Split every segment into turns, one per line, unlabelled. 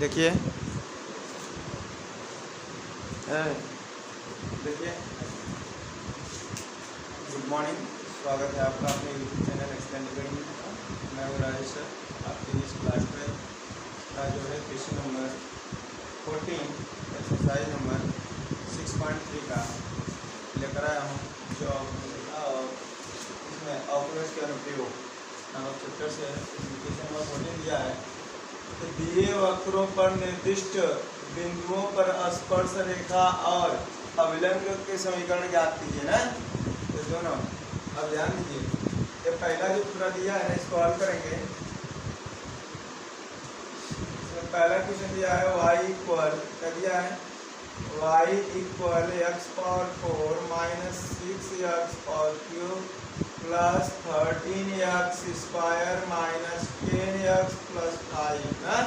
देखिए देखिए, good morning, स्वागत है आपका अपने यूट्यूब चैनल एक्सप्लेन अकेडमी में। मैं हूँ राजेश सर। आपकी इस क्लास में का जो है क्वेश्चन नंबर 14 एक्सरसाइज नंबर 6.3 का लेकर आया हूँ, जो इसमें ऑपरेटर्स के अनुप्रयोग नामक चैप्टर से क्वेश्चन नंबर 14 दिया है। तो दिए वक्रों पर निर्दिष्ट बिंदुओं पर स्पर्श रेखा और अभिलंब के समीकरण ज्ञात कीजिए ना। तो दोनों अब ध्यान दीजिए, ये पहला जो पूरा दिया है ना, इसको हल करेंगे। इसमें पहला क्वेश्चन दिया है y इक्वल क्या दिया है, y equal x power 4 minus 6x power cube plus 13x square minus 10x plus 5 ना।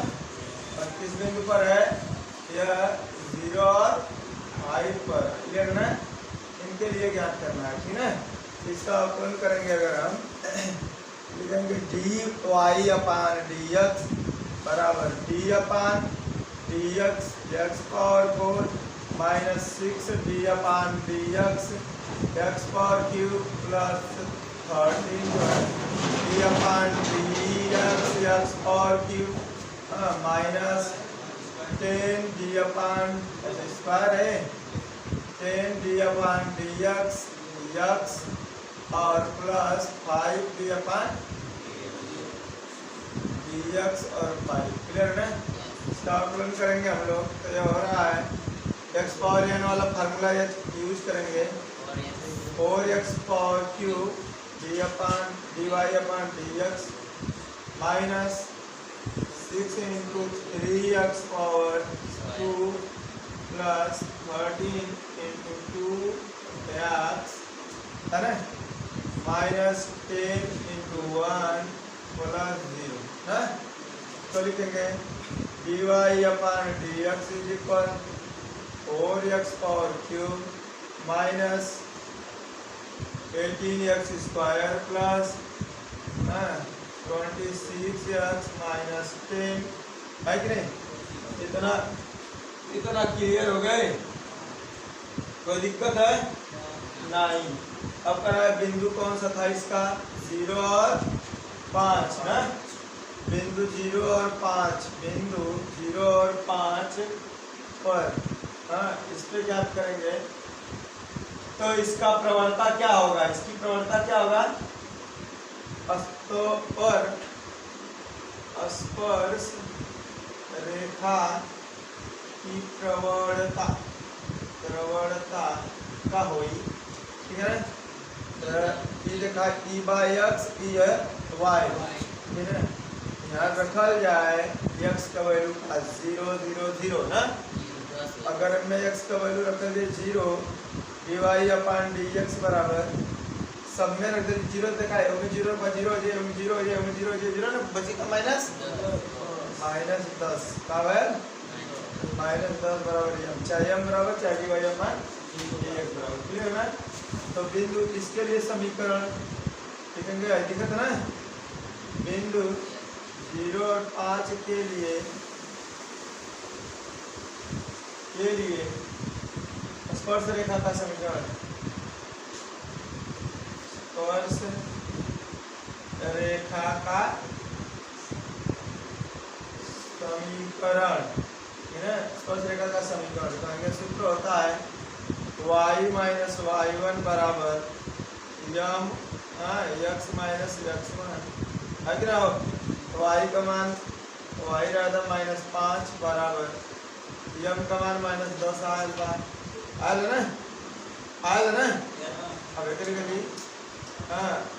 और किस बिंदु पर है यह, 0 और 5 पर, क्लियर ना। इनके लिए ज्ञात करना है, ठीक है। इसका अवकलन करेंगे अगर हम, लिखेंगे D Y upon D X बराबर D upon D X X power 4 minus 6 D upon D X X power cube plus 13 जो है D upon D X power cube minus 10 D upon square है 10 डी अपान डी एक्स और plus 5 D upon D X और 5, clear है। इसका अवकलन करेंगे हम लोग, तो ये हो रहा है एक्स पावर एन वाला फार्मूला यूज करेंगे, 4x power cube D upon D Y upon D X minus 6 into 3x power 2 plus 13 into 2x है ना, माइनस 10 इंटू 1 प्लस 0 है। तो लिखेंगे D Y upon D X is equal 4x power cube minus 18x square plus 26x minus 10 है कि नहीं। इतना clear हो गए, कोई दिक्कत है नहीं। अब करा है बिंदु कौन सा था इसका, 0 और 5 ना। बिंदु 0 और 5, बिंदु 0 और 5 पर इस पे ज्ञात करेंगे। तो इसका प्रवणता क्या होगा, इसकी प्रवणता क्या होगा, स्पर्श रेखा की प्रवणता का होई, ठीक है। ये देखा ई बाई एक्स, ई है वाई, ठीक है। यहाँ रखल जाए एक्स का वैल्यू 0 0 0 ना। अगर मैं एक्स का वैल्यू रख दे 0, D Y upon D X बराबर सब में रख दे 0, देखा है 0 पर 0 0 ना, बची का माइनस 10 का वैल्यू माइनस 10 बराबर एम, चाहे एम बराबर चाहे D Y upon D X बराबर, क्लियर ना। तो बिंदु इसके लिए समीकरण लिखेंगे, दिक्कत ना। बिंदु 0 और 5 के लिए स्पर्श रेखा का समीकरण, स्पर्श रेखा का समीकरण, ठीक है। स्पर्श रेखा का समीकरण कहेंगे, सूत्र होता है y माइनस y1 बराबर यम x माइनस x1 है कि ना। y का मान y रहता माइनस 5 बराबर यम का मान माइनस 10 आयल ना। अब एक कभी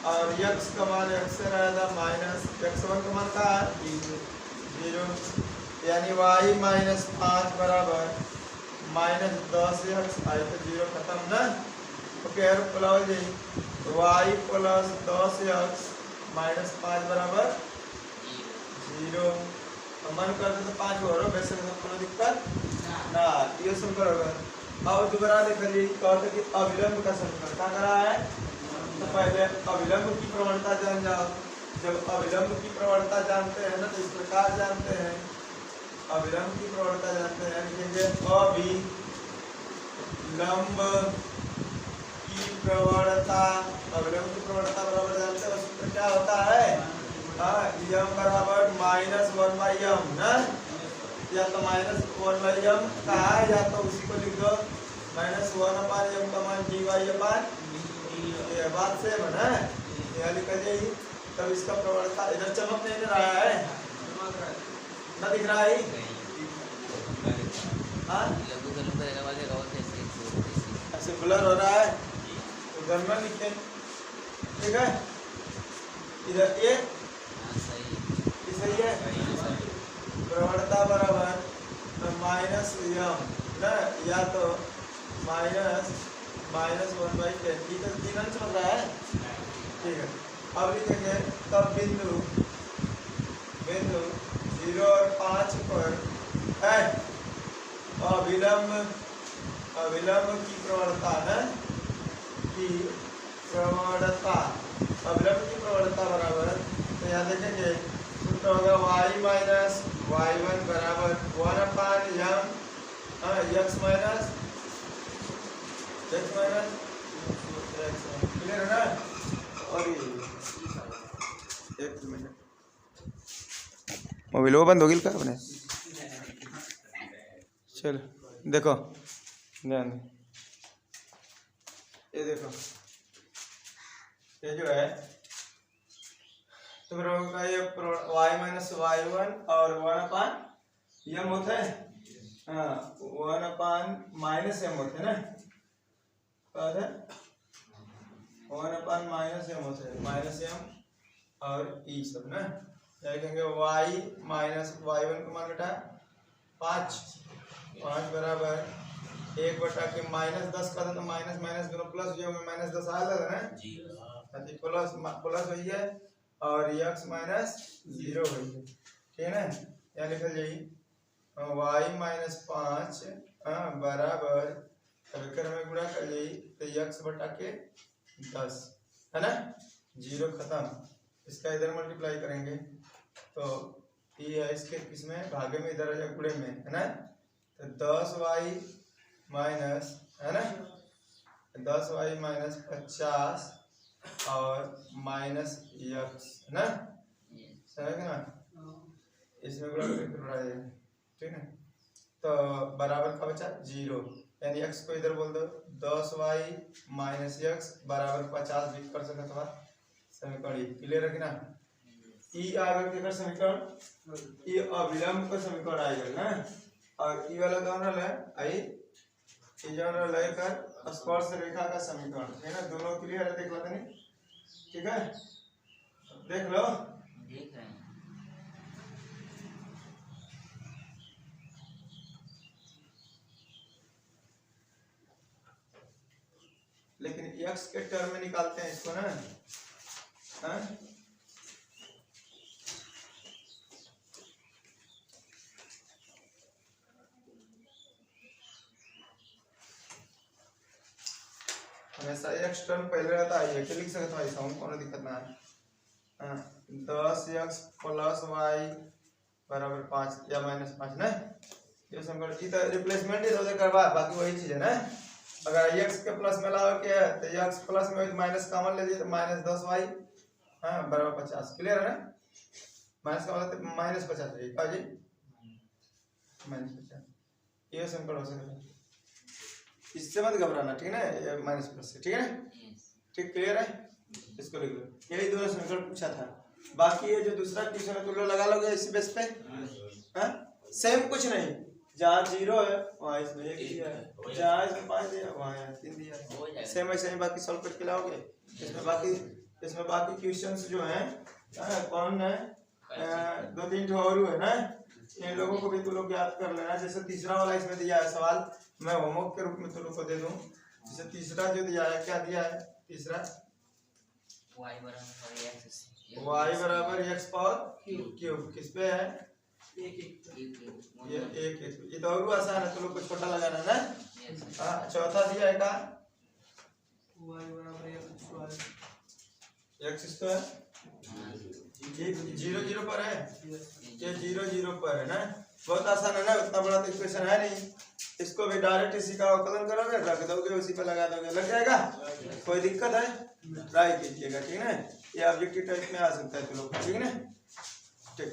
और x का मान x से रहता माइनस x1 का मान का 0, यानी y माइनस 5 बराबर माइनस 10x आई तो 0 खत्म ना। Okay, plus y plus 10x minus 5 बराबर 0। मन करते तो 5 हो रहा, वैसे कोई दिक्कत ना, ये समीकरण होगा। अब दोबारा देख लीजिए, कहते कि अविलंब का समीकरण क्या करा है। तो पहले अविलंब की प्रवणता जान जाओ। जब अविलंब की प्रवणता जानते हैं ना, तो इस प्रकार जानते हैं अविलंब की प्रवणता जानते हैं, लिखेंगे अविलंब की प्रवणता। अविलंब की प्रवणता बराबर जानते हैं सूत्र क्या होता है, m बराबर -1/m ना, या तो -1/m का है या तो उसी को लिख दो -1/m का मान dy/, ये बात सेम है ना, यह लिख जाइए। तब इसका प्रवणता इधर चमक नहीं रहा है ना, दिख रहा है ऐसे ब्लर हो रहा है, उधर में लिखे, ठीक है। इधर ये सही है, प्रवणता बराबर -m ना, या तो -1/10, तीन अंश बन रहा है, ठीक है। अब लिखेंगे तब बिंदु 0 और 5 पर है अविलंब की प्रवणता है, अविलंब की प्रवणता बराबर, तो यहाँ देखेंगे सूत्र होगा y माइनस y1 बराबर 1/m x माइनस क्लियर है ना। और एक मिनट मोबाइल वो बंद हो गई क्या अपने, चलो देखो ध्यान, ये देखो ये जो है तुम लोगों का ये y माइनस y1 और 1/m होता है, 1/-m होते हैं ना, 1/-m होते हैं, -m और e सब ना, क्या कहेंगे y माइनस y1 का मान बेटा 5 बराबर 1/के -10 का था, तो माइनस दोनों प्लस जो में -10 आ जाएगा ना जी, प्लस हुई है और x -0 हुई है, ठीक है ना। यहाँ लिखा जाइए y -5 बराबर, में गुणा कर जाइए तो x/10 है ना, 0 खत्म। इसका इधर मल्टीप्लाई करेंगे तो ये है इसके किसमें भागे में, इधर है गुणे में है ना, तो 10y माइनस है ना, 10y -50 और -x है ना, सही है ना, इसमें गुणा करके बढ़ा जाएगा, ठीक है। तो बराबर का बचा 0, यानी x को इधर बोल दो 10y -x बराबर 50 भी कर सकते हो, समीकरण क्लियर है कि ना। ई आगे के समीकरण, ये अविलंब का समीकरण आएगा ना, और ई वाला कौन है आई, ये जो लेकर स्पर्श रेखा का समीकरण है ना, दोनों क्लियर है, देख लो नहीं, ठीक है, देख लो, देख रहे हैं। लेकिन x के टर्म में निकालते हैं इसको ना, हमेशा x टर्म पहले रहता है, ये लिख सकते हो ऐसा, कोनो दिक्कत ना है। 10x प्लस y बराबर 5 या -5 ना, ये समीकरण की तो रिप्लेसमेंट ही तो करवा, बाकी वही चीज है ना। अगर x के प्लस में लाओ के तो x प्लस में माइनस कॉमन ले लिए तो -10y बराबर 50, क्लियर है ना, माइनस का मतलब -50 है का जी, -50 ये समीकरण हो सकता है, इससे मत घबराना, ठीक है ना, ये माइनस प्लस से, ठीक है ना, ठीक क्लियर है, इसको लिख लो, यही दोनों समीकरण पूछा था। बाकी ये जो दूसरा क्वेश्चन है तुम लोग लगा लोगे इसी बेस पे, सेम कुछ नहीं, जहाँ 0 है वहाँ इसमें 1 दिया है, जहाँ इसमें 5 दिया वहाँ 3 दिया है, सेम ऐसे ही बाकी सॉल्व करके लाओगे। इसमें बाकी क्वेश्चंस जो हैं कौन है, 2-3 और है ना, इन लोगों को भी तुम लोग याद कर लेना। जैसे तीसरा वाला इसमें दिया है सवाल, मैं होमवर्क के रूप में तुम लोग को दे दूं। जैसे तीसरा जो दिया है, क्या दिया है तीसरा, y बराबर x पावर क्यूब, किस पे है, ये तो और आसान है, तुम लोग को छोटा लगाना ना। चौथा दिया है का y बराबर x स्क्वायर, ये 0 0 पर है, ये 0 0 पर है ना, बहुत आसान है ना, उतना बड़ा तो इक्वेशन है नहीं। इसको भी डायरेक्ट इसी का अवकलन करोगे, रख दोगे, उसी पे लगा दोगे, लग जाएगा। कोई दिक्कत है ट्राई कीजिएगा, ठीक है। ये ऑब्जेक्टिव टाइप में आ सकता है, तो लोग ठीक है, ठीक।